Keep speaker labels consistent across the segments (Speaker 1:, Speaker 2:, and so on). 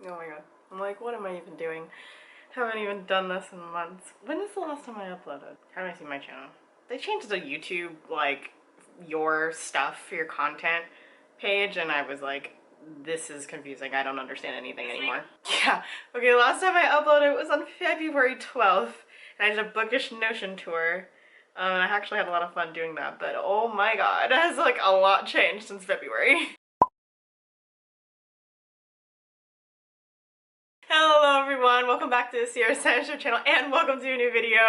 Speaker 1: Oh my god. I'm like, what am I even doing? Haven't even done this in months. When is the last time I uploaded? How do I see my channel? They changed the YouTube, like, your stuff, your content page, and I was like, this is confusing. I don't understand anything anymore. Yeah. Okay, last time I uploaded was on February 12th, and I did a Bookish Notion tour. I actually had a lot of fun doing that, but oh my god, has like a lot changed since February. Hello everyone, welcome back to the Sierra Sancho channel and welcome to a new video.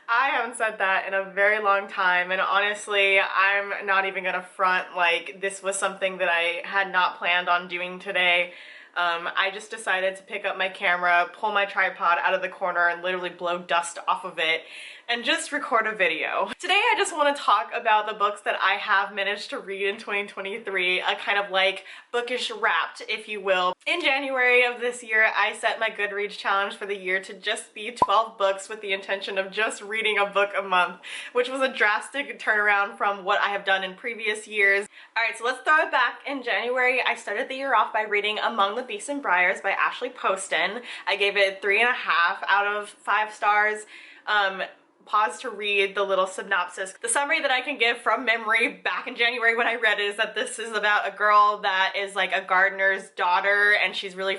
Speaker 1: I haven't said that in a very long time, and honestly I'm not even gonna front, like this was something that I had not planned on doing today. I just decided to pick up my camera, pull my tripod out of the corner and literally blow dust off of it and just record a video. Today I just want to talk about the books that I have managed to read in 2023, a kind of like bookish wrapped, if you will. In January of this year, I set my Goodreads challenge for the year to just be 12 books with the intention of just reading a book a month, which was a drastic turnaround from what I have done in previous years. Alright, so let's throw it back. In January, I started the year off by reading Among the Beasts and Briars by Ashley Poston. I gave it 3.5 out of 5 stars. Pause to read the little synopsis. The summary that I can give from memory back in January when I read it is that this is about a girl that is like a gardener's daughter, and she's really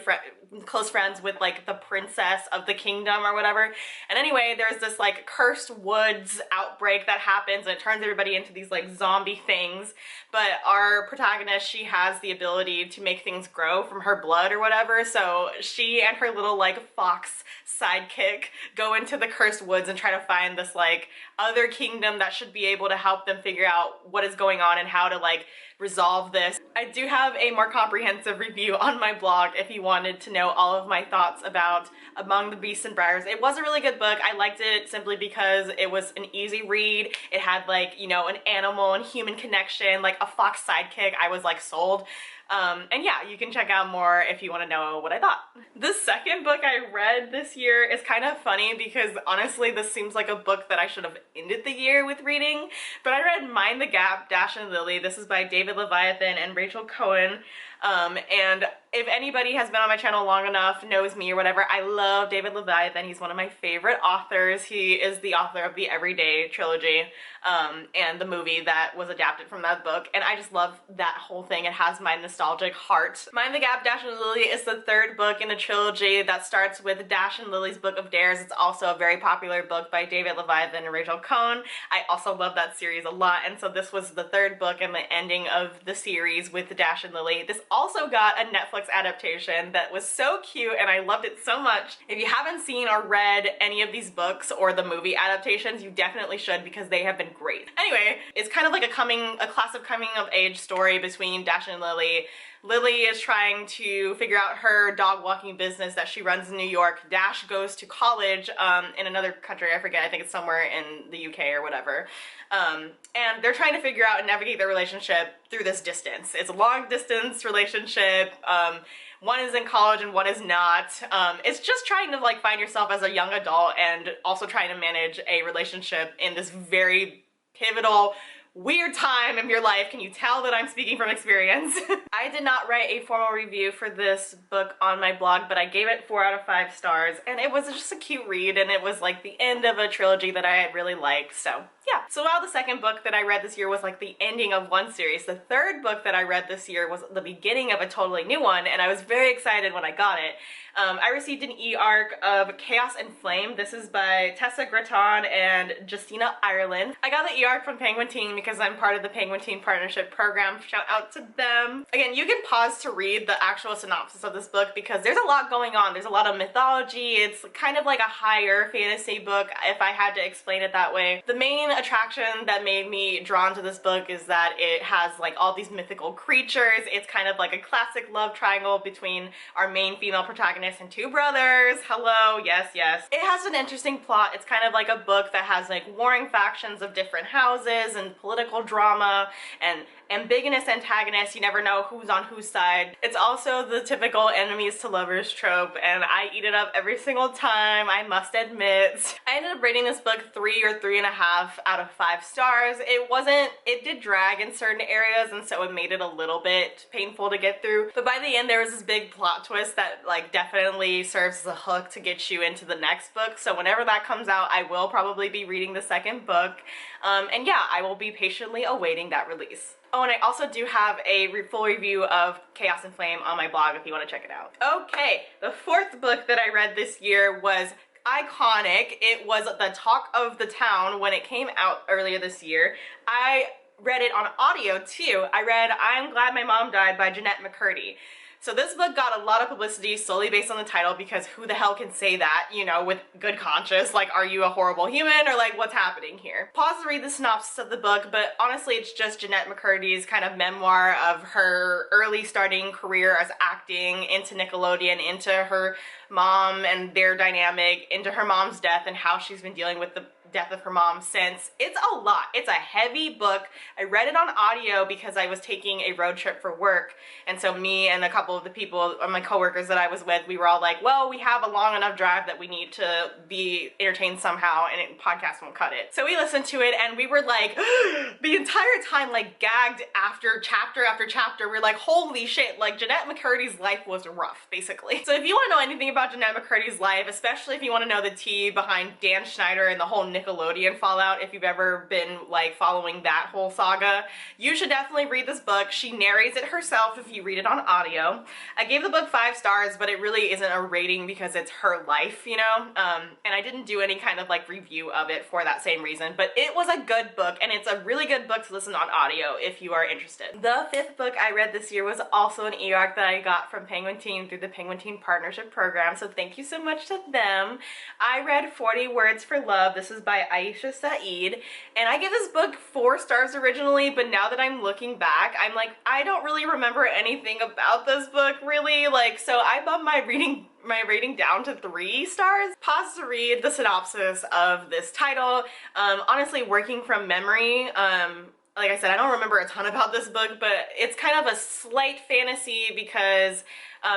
Speaker 1: close friends with like the princess of the kingdom or whatever. And anyway, there's this like cursed woods outbreak that happens and it turns everybody into these like zombie things. But our protagonist, she has the ability to make things grow from her blood or whatever. So she and her little like fox sidekick go into the cursed woods and try to find this like other kingdom that should be able to help them figure out what is going on and how to like resolve this. I do have a more comprehensive review on my blog if you wanted to know all of my thoughts about Among the Beasts and Briars. It was a really good book. I liked it simply because it was an easy read. It had like, you know, an animal and human connection, like a fox sidekick. I was like sold. And yeah, you can check out more if you want to know what I thought. The second book I read this year is kind of funny because honestly this seems like a book that I should have ended the year with reading, but I read Mind the Gap, Dash and Lily. This is by David Leviathan and Rachel Cohen. And if anybody has been on my channel long enough, knows me or whatever, I love David Leviathan. He's one of my favorite authors. He is the author of the Everyday trilogy, and the movie that was adapted from that book, and I just love that whole thing. It has my nostalgic heart. Mind the Gap, Dash and Lily is the third book in a trilogy that starts with Dash and Lily's Book of Dares. It's also a very popular book by David Leviathan and Rachel Cohen. I also love that series a lot, and so this was the third book and the ending of the series with Dash and Lily. This also got a Netflix adaptation that was so cute and I loved it so much. If you haven't seen or read any of these books or the movie adaptations, you definitely should because they have been great. Anyway, it's kind of like a classic coming of age story between Dash and Lily. Lily is trying to figure out her dog walking business that she runs in New York. Dash goes to college in another country, I forget, I think it's somewhere in the UK or whatever. And they're trying to figure out and navigate their relationship through this distance. It's a long distance relationship. One is in college and one is not. It's just trying to like find yourself as a young adult and also trying to manage a relationship in this very pivotal, weird time in your life. Can you tell that I'm speaking from experience? I did not write a formal review for this book on my blog, but I gave it 4 out of 5 stars, and it was just a cute read, and it was like the end of a trilogy that I really liked, so yeah. So while the second book that I read this year was like the ending of one series, the third book that I read this year was the beginning of a totally new one, and I was very excited when I got it. I received an e-arc of Chaos and Flame. This is by Tessa Gratton and Justina Ireland. I got the e-arc from Penguin Teen because I'm part of the Penguin Teen Partnership Program. Shout out to them. Again, you can pause to read the actual synopsis of this book because there's a lot going on. There's a lot of mythology. It's kind of like a higher fantasy book if I had to explain it that way. The main attraction that made me drawn to this book is that it has like all these mythical creatures. It's kind of like a classic love triangle between our main female protagonist and 2 brothers. Hello, yes, yes. It has an interesting plot. It's kind of like a book that has like warring factions of different houses and political drama and ambiguous antagonists. You never know who's on whose side. It's also the typical enemies to lovers trope, and I eat it up every single time, I must admit. I ended up rating this book 3 or 3.5 out of 5 stars. It did drag in certain areas, and so it made it a little bit painful to get through. But by the end, there was this big plot twist that like definitely serves as a hook to get you into the next book. So whenever that comes out, I will probably be reading the second book. And yeah, I will be patiently awaiting that release. Oh, and I also do have a full review of Chaos and Flame on my blog if you want to check it out. Okay, the fourth book that I read this year was iconic. It was the talk of the town when it came out earlier this year. I read it on audio too. I read I'm Glad My Mom Died by Jeanette McCurdy. So this book got a lot of publicity solely based on the title, because who the hell can say that, you know, with good conscience? Like, are you a horrible human, or like, what's happening here? Pause to read the synopsis of the book, but honestly it's just Jeanette McCurdy's kind of memoir of her early starting career as acting, into Nickelodeon, into her mom and their dynamic, into her mom's death and how she's been dealing with the death of her mom since. It's a lot. It's a heavy book. I read it on audio because I was taking a road trip for work, and so me and a couple of the people, or my coworkers that I was with, we were all like, well, we have a long enough drive that we need to be entertained somehow, and podcast won't cut it. So we listened to it, and we were like the entire time like gagged after chapter after chapter. We're like, holy shit, like Jeanette McCurdy's life was rough, basically. So if you want to know anything about Jeanette McCurdy's life, especially if you want to know the tea behind Dan Schneider and the whole Nickelodeon fallout, if you've ever been like following that whole saga, you should definitely read this book. She narrates it herself if you read it on audio. I gave the book 5 stars, but it really isn't a rating because it's her life, you know? And I didn't do any kind of like review of it for that same reason, but it was a good book, and it's a really good book to listen on audio if you are interested. The 5th book I read this year was also an e-arc that I got from Penguin Teen through the Penguin Teen Partnership Program, so thank you so much to them. I read 40 Words for Love. This is by Aisha Saeed, and I gave this book 4 stars originally, but now that I'm looking back, I'm like, I don't really remember anything about this book, really. Like, so I bumped my rating down to 3 stars. Pause to read the synopsis of this title. Honestly, working from memory, like I said, I don't remember a ton about this book, but it's kind of a slight fantasy because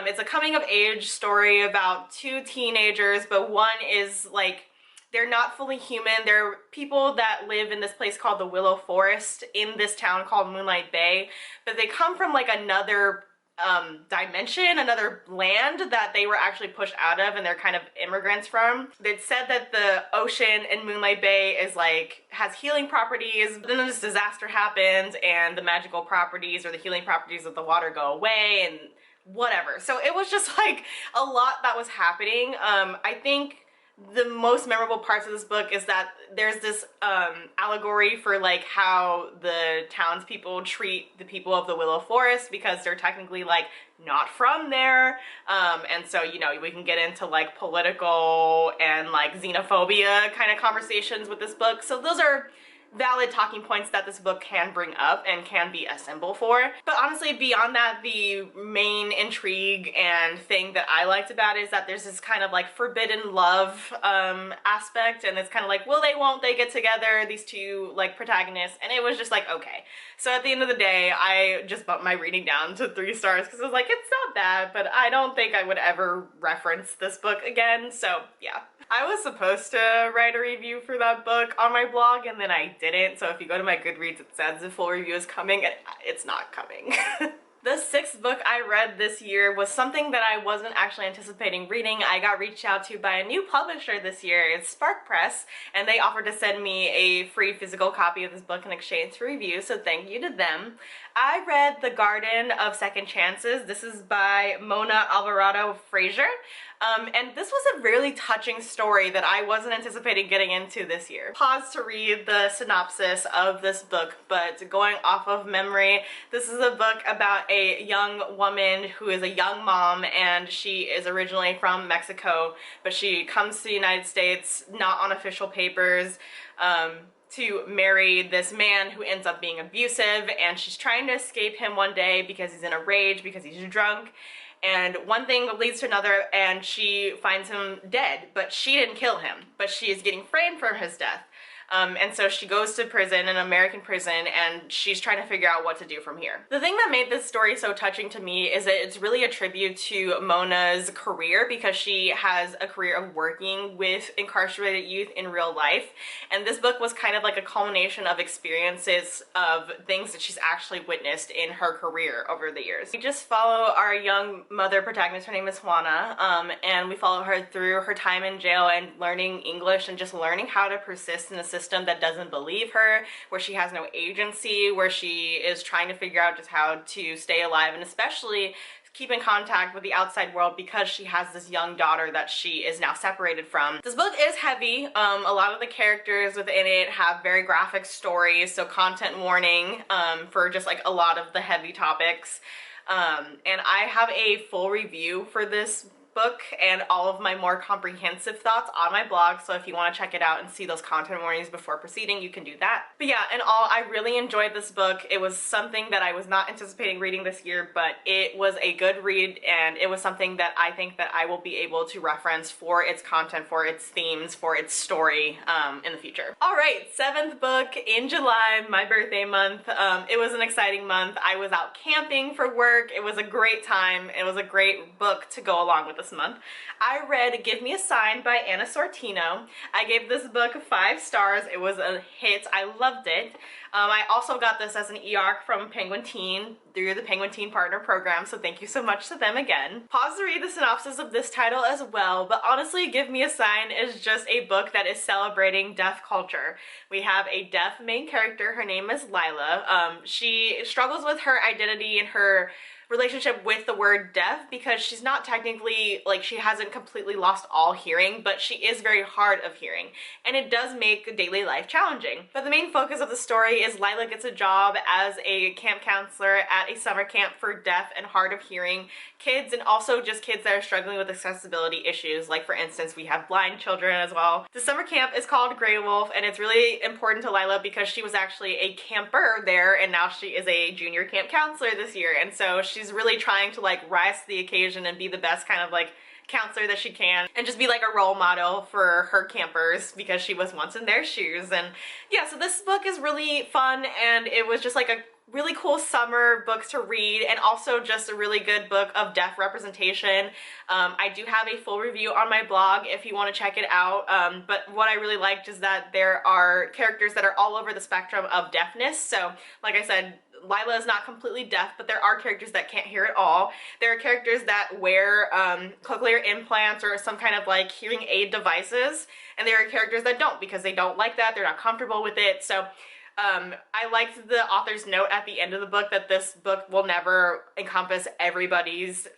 Speaker 1: it's a coming of age story about 2 teenagers, but one is like, they're not fully human. They're people that live in this place called the Willow Forest in this town called Moonlight Bay, but they come from like another dimension, another land that they were actually pushed out of, and they're kind of immigrants from. It's said that the ocean in Moonlight Bay is like, has healing properties, but then this disaster happens and the magical properties or the healing properties of the water go away and whatever. So it was just like a lot that was happening. I think the most memorable parts of this book is that there's this allegory for like how the townspeople treat the people of the Willow Forest, because they're technically like not from there, and so, you know, we can get into like political and like xenophobia kind of conversations with this book. So those are valid talking points that this book can bring up and can be a symbol for. But honestly, beyond that, the main intrigue and thing that I liked about it is that there's this kind of like forbidden love aspect, and it's kind of like, will they, won't they get together, these 2 like protagonists, and it was just like, okay. So at the end of the day, I just bumped my reading down to 3 stars because I was like, it's not bad, but I don't think I would ever reference this book again, so yeah. I was supposed to write a review for that book on my blog, and then I didn't, so if you go to my Goodreads, it says the full review is coming, and it's not coming. The 6th book I read this year was something that I wasn't actually anticipating reading. I got reached out to by a new publisher this year. It's Spark Press, and they offered to send me a free physical copy of this book in exchange for review, so thank you to them. I read The Garden of Second Chances. This is by Mona Alvarado Fraser. And this was a really touching story that I wasn't anticipating getting into this year. Pause to read the synopsis of this book, but going off of memory, this is a book about a young woman who is a young mom, and she is originally from Mexico, but she comes to the United States not on official papers, to marry this man who ends up being abusive, and she's trying to escape him one day because he's in a rage, because he's drunk, and one thing leads to another, and she finds him dead, but she didn't kill him, but she is getting framed for his death. And so she goes to prison, an American prison, and she's trying to figure out what to do from here. The thing that made this story so touching to me is that it's really a tribute to Mona's career, because she has a career of working with incarcerated youth in real life, and this book was kind of like a culmination of experiences of things that she's actually witnessed in her career over the years. We just follow our young mother protagonist, her name is Juana, and we follow her through her time in jail and learning English and just learning how to persist in a system that doesn't believe her, where she has no agency, where she is trying to figure out just how to stay alive, and especially keep in contact with the outside world because she has this young daughter that she is now separated from. This book is heavy. A lot of the characters within it have very graphic stories, so content warning for just like a lot of the heavy topics. And I have a full review for this book and all of my more comprehensive thoughts on my blog, so if you want to check it out and see those content warnings before proceeding, you can do that. But yeah, in all, I really enjoyed this book. It was something that I was not anticipating reading this year, but it was a good read, and it was something that I think that I will be able to reference for its content, for its themes, for its story in the future. Alright, 7th book in July, my birthday month. It was an exciting month. I was out camping for work. It was a great time. It was a great book to go along with this month. I read Give Me a Sign by Anna Sortino. I gave this book 5 stars. It was a hit. I loved it. I also got this as an e-arc from Penguin Teen through the Penguin Teen Partner Program, so thank you so much to them again. Pause to read the synopsis of this title as well, but honestly, Give Me a Sign is just a book that is celebrating deaf culture. We have a deaf main character. Her name is Lila. She struggles with her identity and her relationship with the word deaf because she's not technically, like, she hasn't completely lost all hearing, but she is very hard of hearing, and it does make daily life challenging. But the main focus of the story is Lila gets a job as a camp counselor at a summer camp for deaf and hard of hearing kids, and also just kids that are struggling with accessibility issues. Like, for instance, we have blind children as well. The summer camp is called Grey Wolf, and it's really important to Lila because she was actually a camper there, and now she is a junior camp counselor this year, and so she's really trying to like rise to the occasion and be the best kind of like counselor that she can, and just be like a role model for her campers because she was once in their shoes. And yeah, so this book is really fun, and it was just like a really cool summer book to read, and also just a really good book of deaf representation. I do have a full review on my blog if you want to check it out, but what I really liked is that there are characters that are all over the spectrum of deafness. So like I said, Lila is not completely deaf, but there are characters that can't hear at all. There are characters that wear cochlear implants or some kind of like hearing aid devices, and there are characters that don't because they don't like that, they're not comfortable with it. So I liked the author's note at the end of the book that this book will never encompass everybody's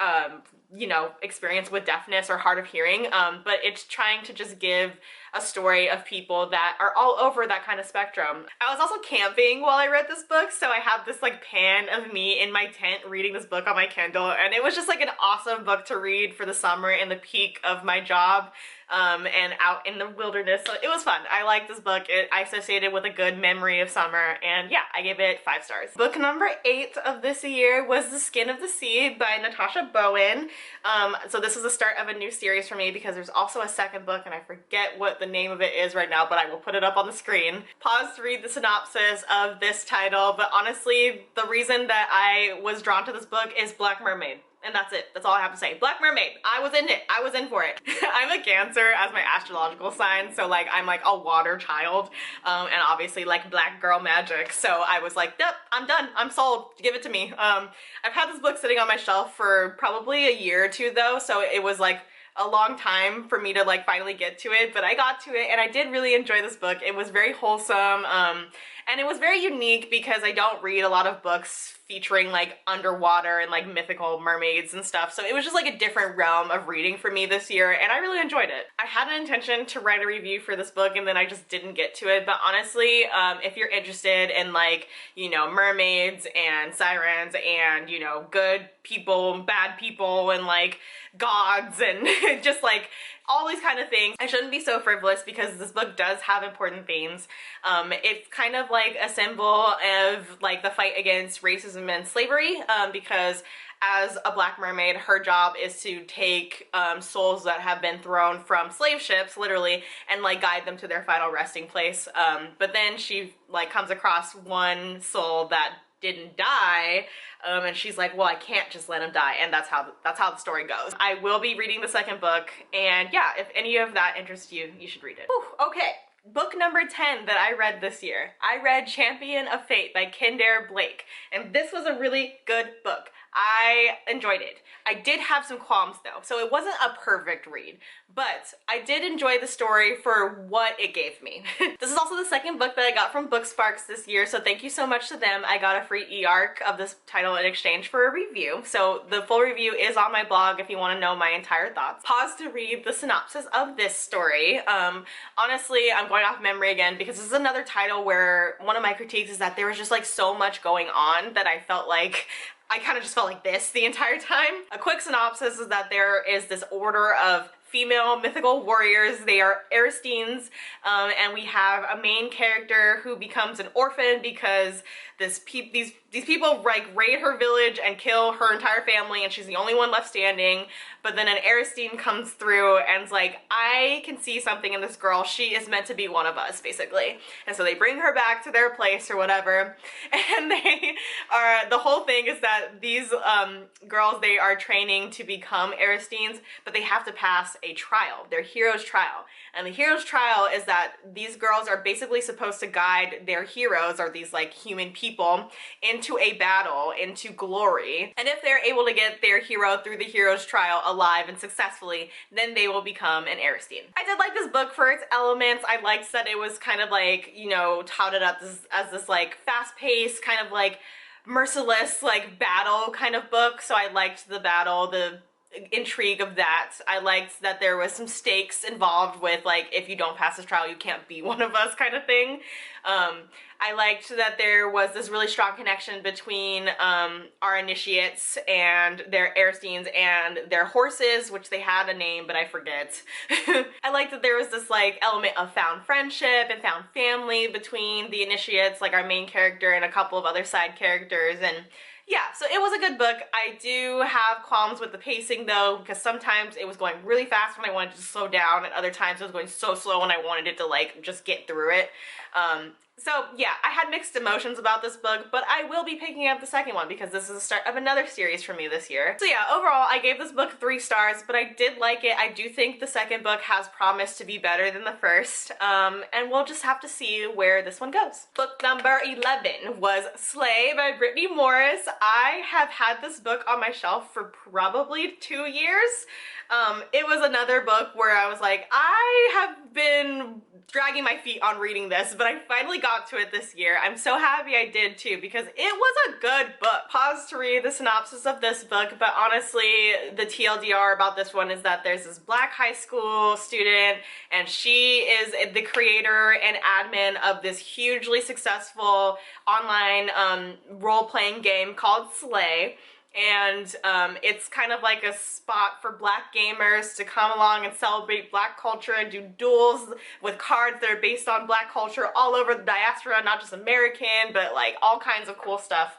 Speaker 1: you know, experience with deafness or hard of hearing, but it's trying to just give a story of people that are all over that kind of spectrum. I was also camping while I read this book, so I have this like pan of me in my tent reading this book on my Kindle, and it was just like an awesome book to read for the summer in the peak of my job. And out in the wilderness, so it was fun. I like this book. I associated with a good memory of summer, and yeah, I gave it 5 stars. Book number 8 of this year was The Skin of the Sea by Natasha Bowen. So this is the start of a new series for me because there's also a second book, and I forget what the name of it is right now, but I will put it up on the screen. Pause to read the synopsis of this title, but honestly, the reason that I was drawn to this book is Black Mermaid. And that's it. That's all I have to say. Black Mermaid. I was in it. I was in for it. I'm a Cancer as my astrological sign, so like I'm like a water child, and obviously like black girl magic. So I was like, yep, I'm done. I'm sold. Give it to me. I've had this book sitting on my shelf for probably a year or two though, so it was like a long time for me to like finally get to it, but I got to it and I did really enjoy this book. It was very wholesome, and it was very unique because I don't read a lot of books featuring like underwater and like mythical mermaids and stuff, so it was just like a different realm of reading for me this year, and I really enjoyed it. I had an intention to write a review for this book and then I just didn't get to it, but honestly, if you're interested in like, you know, mermaids and sirens and, you know, good people, bad people, and like gods and just like all these kind of things, I shouldn't be so frivolous because this book does have important themes. It's kind of like a symbol of like the fight against racism and slavery, because as a black mermaid, her job is to take souls that have been thrown from slave ships, literally, and like guide them to their final resting place. But then she like comes across one soul that didn't die, and she's like, well, I can't just let him die, and that's how the story goes. I will be reading the second book, and yeah, if any of that interests you, you should read it. Whew, okay. Book number 10 that I read this year. I read Champion of Fate by Kendare Blake, and this was a really good book. I enjoyed it. I did have some qualms though, so it wasn't a perfect read, but I did enjoy the story for what it gave me. This is also the second book that I got from Booksparks this year, so thank you so much to them. I got a free e-arc of this title in exchange for a review, so the full review is on my blog if you want to know my entire thoughts. Pause to read the synopsis of this story. Honestly, I'm going off memory again because this is another title where one of my critiques is that there was just like so much going on that I felt like I kind of just felt like this the entire time. A quick synopsis is that there is this order of female mythical warriors. They are Aristines, and we have a main character who becomes an orphan because these people like raid her village and kill her entire family, and she's the only one left standing. But then an Aristine comes through and's like, I can see something in this girl. She is meant to be one of us, basically. And so they bring her back to their place or whatever, and the whole thing is that these girls, they are training to become Aristines, but they have to pass a trial, their hero's trial. And the hero's trial is that these girls are basically supposed to guide their heroes, or these like human people, into a battle, into glory. And if they're able to get their hero through the hero's trial alive and successfully, then they will become an Aristine. I did like this book for its elements. I liked that it was kind of like, you know, touted up as this like fast-paced, kind of like merciless like battle kind of book. So I liked the battle, the intrigue of that. I liked that there was some stakes involved with like, if you don't pass this trial, you can't be one of us kind of thing. I liked that there was this really strong connection between our initiates and their Aristines and their horses, which they had a name, but I forget. I liked that there was this like element of found friendship and found family between the initiates, like our main character and a couple of other side characters. And yeah, so it was a good book. I do have qualms with the pacing though, because sometimes it was going really fast when I wanted to slow down, and other times it was going so slow when I wanted it to like just get through it. So yeah, I had mixed emotions about this book, but I will be picking up the second one because this is the start of another series for me this year. So yeah, overall, I gave this book 3 stars, but I did like it. I do think the second book has promise to be better than the first, and we'll just have to see where this one goes. Book number 11 was Slay by Brittany Morris. I have had this book on my shelf for probably 2 years. It was another book where I was like, I have been dragging my feet on reading this, but I finally got to it this year. I'm so happy I did too, because it was a good book. Pause to read the synopsis of this book, but honestly, the TLDR about this one is that there's this black high school student, and she is the creator and admin of this hugely successful online role-playing game called Slay. And it's kind of like a spot for black gamers to come along and celebrate black culture and do duels with cards that are based on black culture all over the diaspora, not just American, but like all kinds of cool stuff.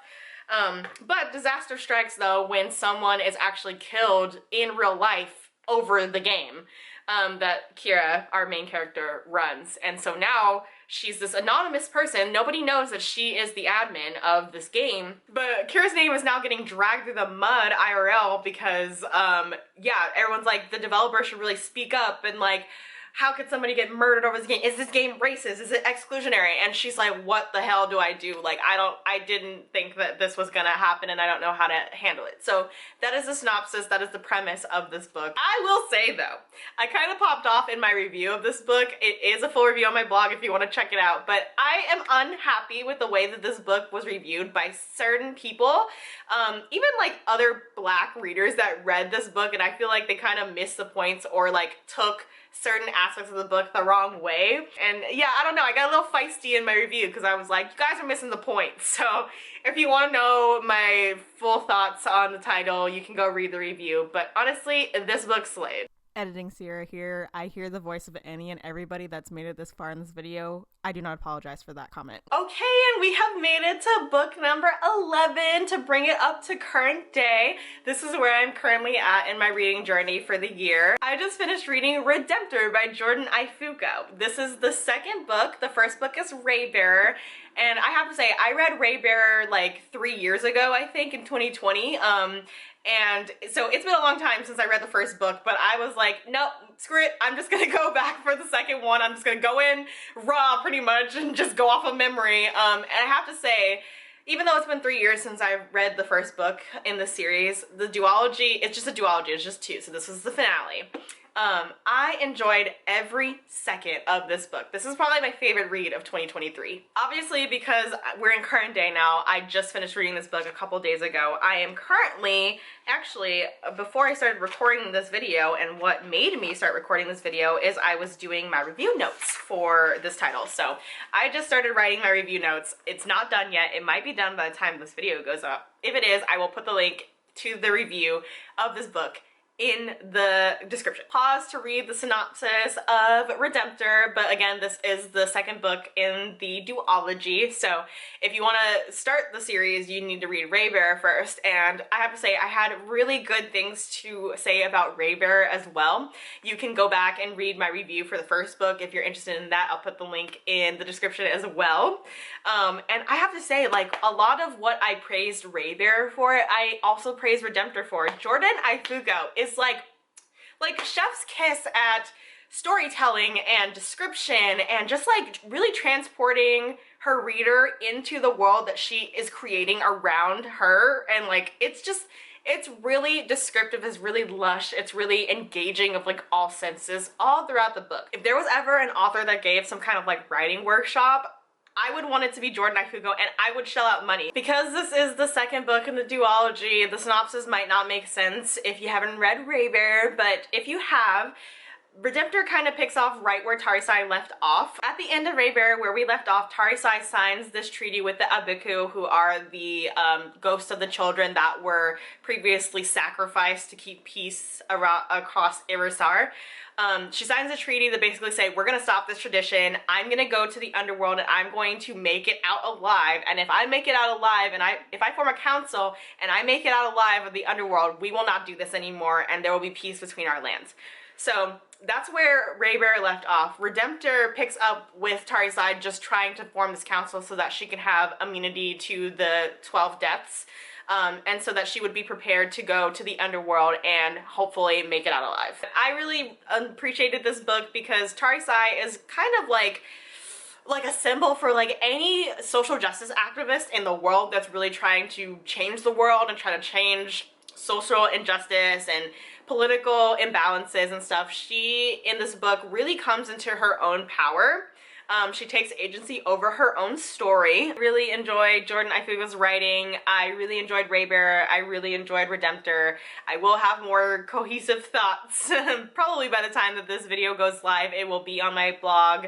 Speaker 1: But disaster strikes though when someone is actually killed in real life over the game that Kira, our main character, runs. And so now she's this anonymous person. Nobody knows that she is the admin of this game, but Kira's name is now getting dragged through the mud IRL because, yeah, everyone's like, the developer should really speak up and like, how could somebody get murdered over this game? Is this game racist? Is it exclusionary? And she's like, what the hell do I do? Like, I didn't think that this was gonna happen, and I don't know how to handle it. So that is the synopsis, that is the premise of this book. I will say though, I kind of popped off in my review of this book. It is a full review on my blog if you want to check it out, but I am unhappy with the way that this book was reviewed by certain people. Even like other black readers that read this book, and I feel like they kind of missed the points or like took certain aspects of the book the wrong way. And yeah, I don't know, I got a little feisty in my review because I was like, you guys are missing the point. So if you want to know my full thoughts on the title, you can go read the review. But honestly, this book slayed. Editing Sierra here. I hear the voice of any and everybody that's made it this far in this video. I do not apologize for that comment. Okay, and we have made it to book number 11 to bring it up to current day. This is where I'm currently at in my reading journey for the year. I just finished reading Redemptor by Jordan Ifuko. This is the second book. The first book is Raybearer, and I have to say, I read Raybearer like 3 years ago, I think, in 2020. And so it's been a long time since I read the first book, but I was like, nope, screw it. I'm just gonna go back for the second one. I'm just gonna go in raw pretty much and just go off of memory. And I have to say, even though it's been 3 years since I read the first book in the series, the duology, it's just a duology, it's just two, so this is the finale. I enjoyed every second of this book. This is probably my favorite read of 2023. Obviously, because we're in current day now, I just finished reading this book a couple days ago. I am currently, actually, before I started recording this video, and what made me start recording this video is I was doing my review notes for this title. So I just started writing my review notes. It's not done yet. It might be done by the time this video goes up. If it is, I will put the link to the review of this book in the description. Pause to read the synopsis of Redemptor, but again, this is the second book in the duology, so if you want to start the series, you need to read Raybearer first, and I have to say, I had really good things to say about Raybearer as well. You can go back and read my review for the first book if you're interested in that. I'll put the link in the description as well. And I have to say, like, a lot of what I praised Raybearer for, I also praised Redemptor for. Jordan Ifuko is like chef's kiss at storytelling and description and just like really transporting her reader into the world that she is creating around her, and like it's really descriptive, it's really lush, it's really engaging of like all senses all throughout the book. If there was ever an author that gave some kind of like writing workshop, I would want it to be Jordan Ifuko, and I would shell out money. Because this is the second book in the duology, the synopsis might not make sense if you haven't read Raybearer, but if you have, Redemptor kind of picks off right where Tarisai left off. At the end of Raybearer, where we left off, Tarisai signs this treaty with the Abiku, who are the ghosts of the children that were previously sacrificed to keep peace across Irisar. She signs a treaty that basically say, we're gonna stop this tradition, I'm gonna go to the underworld and I'm going to make it out alive, and if I make it out alive and if I form a council and I make it out alive of the underworld, we will not do this anymore and there will be peace between our lands. So that's where Raybearer left off. Redemptor picks up with Tarisai just trying to form this council so that she can have immunity to the 12 deaths. And so that she would be prepared to go to the underworld and hopefully make it out alive. I really appreciated this book because Tarisai is kind of like a symbol for like any social justice activist in the world that's really trying to change the world and try to change social injustice and political imbalances and stuff. She, in this book, really comes into her own power. She takes agency over her own story. I really enjoyed Jordan Ifuko's writing. I really enjoyed Raybearer. I really enjoyed Redemptor. I will have more cohesive thoughts. Probably by the time that this video goes live, it will be on my blog.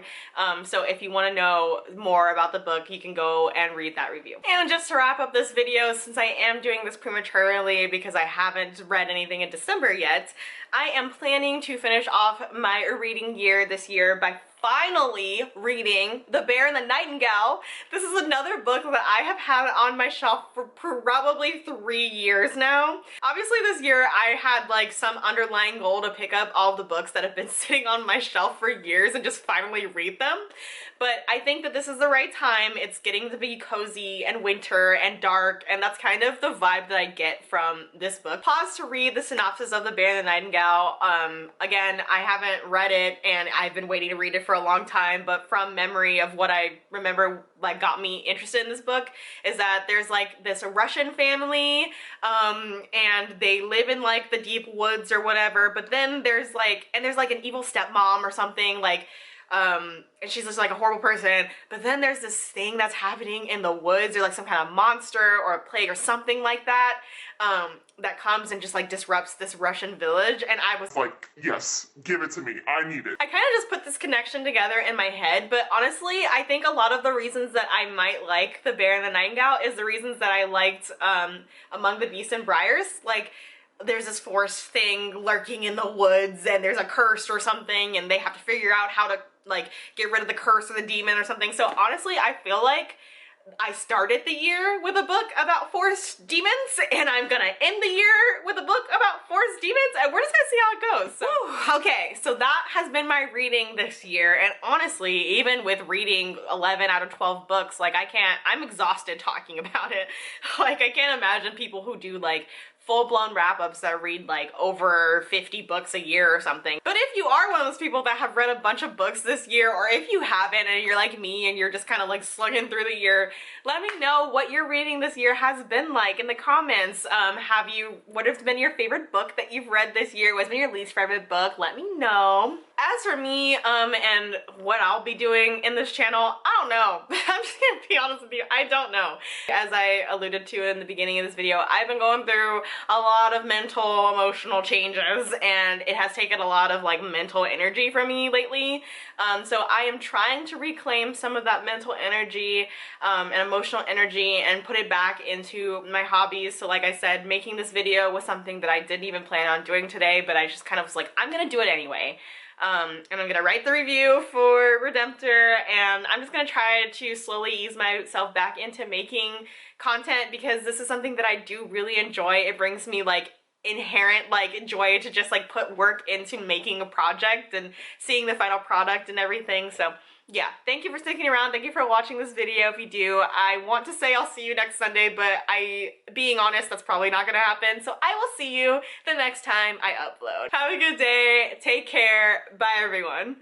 Speaker 1: So if you want to know more about the book, you can go and read that review. And just to wrap up this video, since I am doing this prematurely because I haven't read anything in December yet, I am planning to finish off my reading year this year by finally reading The Bear and the Nightingale. This is another book that I have had on my shelf for probably 3 years now. Obviously this year I had like some underlying goal to pick up all the books that have been sitting on my shelf for years and just finally read them. But I think that this is the right time. It's getting to be cozy and winter and dark, and that's kind of the vibe that I get from this book. Pause to read the synopsis of The Bear and the Nightingale. Again, I haven't read it and I've been waiting to read it for a long time, but from memory of what I remember like got me interested in this book is that there's like this Russian family and they live in like the deep woods or whatever, but then there's like an evil stepmom or something, like and she's just like a horrible person, but then there's this thing that's happening in the woods, or like some kind of monster or a plague or something like that, that comes and just like disrupts this Russian village, and I was like, yes, give it to me, I need it. I kind of just put this connection together in my head, but honestly, I think a lot of the reasons that I might like The Bear and the Nightingale is the reasons that I liked Among the Beasts and Briars. Like, there's this forest thing lurking in the woods and there's a curse or something and they have to figure out how to like get rid of the curse or the demon or something. So honestly, I feel like I started the year with a book about forest demons and I'm gonna end the year with a book about forest demons, and we're just gonna see how it goes. So, okay, so that has been my reading this year, and honestly, even with reading 11 out of 12 books, like I'm exhausted talking about it. Like I can't imagine people who do like full-blown wrap-ups that read like over 50 books a year or something. But if you are one of those people that have read a bunch of books this year, or if you haven't and you're like me and you're just kind of like slugging through the year, let me know what your reading this year has been like in the comments. What has been your favorite book that you've read this year? What's been your least favorite book? Let me know. As for me, and what I'll be doing in this channel, I don't know. I'm just gonna be honest with you, I don't know. As I alluded to in the beginning of this video, I've been going through a lot of mental, emotional changes, and it has taken a lot of like mental energy from me lately. So I am trying to reclaim some of that mental energy and emotional energy and put it back into my hobbies. So like I said, making this video was something that I didn't even plan on doing today, but I just kind of was like, I'm gonna do it anyway. And I'm gonna write the review for Redemptor, and I'm just gonna try to slowly ease myself back into making content because this is something that I do really enjoy. It brings me like inherent like joy to just like put work into making a project and seeing the final product and everything. So yeah, thank you for sticking around. Thank you for watching this video. If you do, I want to say I'll see you next Sunday, but being honest, that's probably not gonna happen. So I will see you the next time I upload. Have a good day. Take care. Bye, everyone.